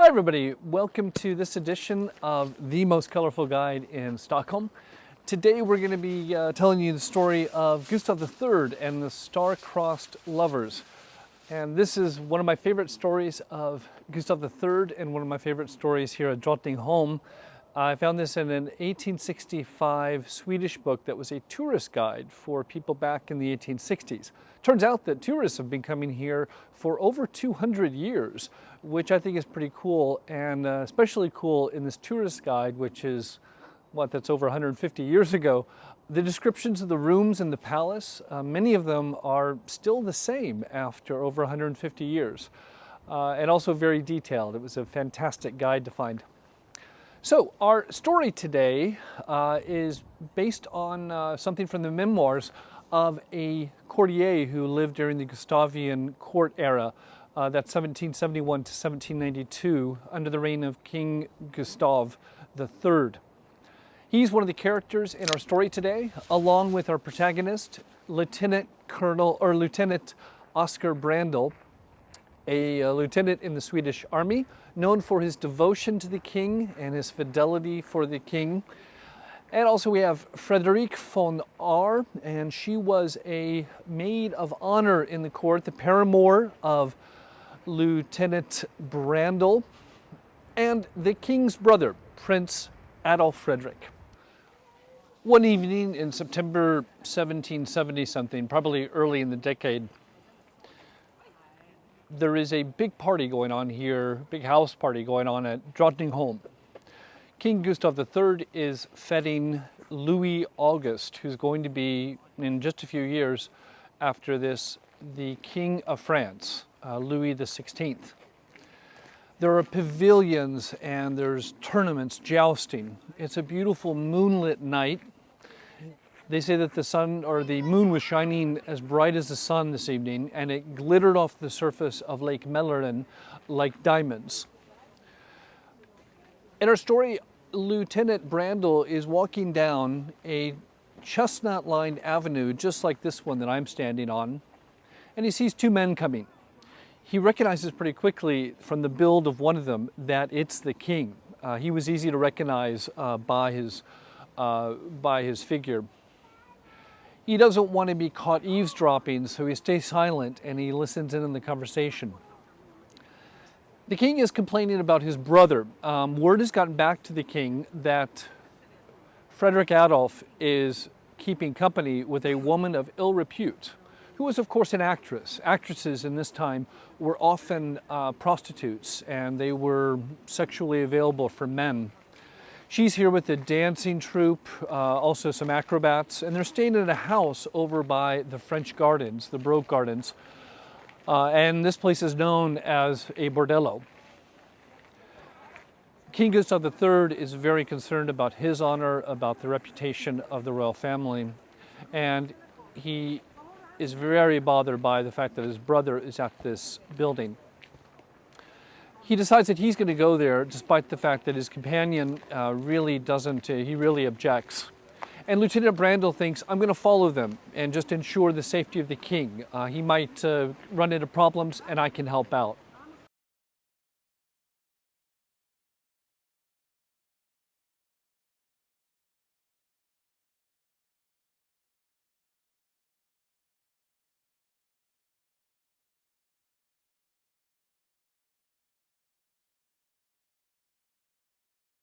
everybody, welcome to this edition of the most colorful guide in Stockholm. Today we're going to be telling you the story of Gustav III and the star-crossed lovers. And this is one of my favorite stories of Gustav III and one of my favorite stories here at Drottningholm. I found this in an 1865 Swedish book that was a tourist guide for people back in the 1860s. Turns out that tourists have been coming here for over 200 years, which I think is pretty cool, and especially cool in this tourist guide, which is, that's over 150 years ago. The descriptions of the rooms in the palace, many of them are still the same after over 150 years, and also very detailed. It was a fantastic guide to find. So our story today is based on something from the memoirs of a courtier who lived during the Gustavian court era, that's 1771 to 1792, under the reign of King Gustav III. He's one of the characters in our story today, along with our protagonist, Lieutenant Oscar BRANDEL, a lieutenant in the Swedish army, known for his devotion to the king and his fidelity for the king. And also we have FREDRIQUE von R, and she was a maid of honor in the court, the paramour of Lieutenant BRANDEL, and the king's brother, Prince Adolf Frederick. One evening in September 1770 something, probably early in the decade, there is a big party going on here, big house party going on at Drottningholm. King Gustav III is feting Louis August, who's going to be, in just a few years after this, the King of France, Louis XVI. There are pavilions and there's tournaments, jousting. It's a beautiful moonlit night. They say that the sun or the moon was shining as bright as the sun this evening, and it glittered off the surface of Lake Mälaren like diamonds. In our story, Lieutenant BRANDEL is walking down a chestnut-lined avenue just like this one that I'm standing on, and he sees two men coming. He recognizes pretty quickly from the build of one of them that it's the king. He was easy to recognize by his figure. He doesn't want to be caught eavesdropping, so he stays silent and he listens in on the conversation. The king is complaining about his brother. Word has gotten back to the king that Frederick Adolf is keeping company with a woman of ill repute, who was of course an actress. Actresses in this time were often prostitutes, and they were sexually available for men. She's here with a dancing troupe, also some acrobats, and they're staying in a house over by the French Gardens, the Baroque Gardens, and this place is known as a bordello. King Gustav III is very concerned about his honor, about the reputation of the royal family, and he is very bothered by the fact that his brother is at this building. He decides that he's going to go there despite the fact that his companion really objects. And Lieutenant BRANDEL thinks, I'm going to follow them and just ensure the safety of the king. He might run into problems and I can help out.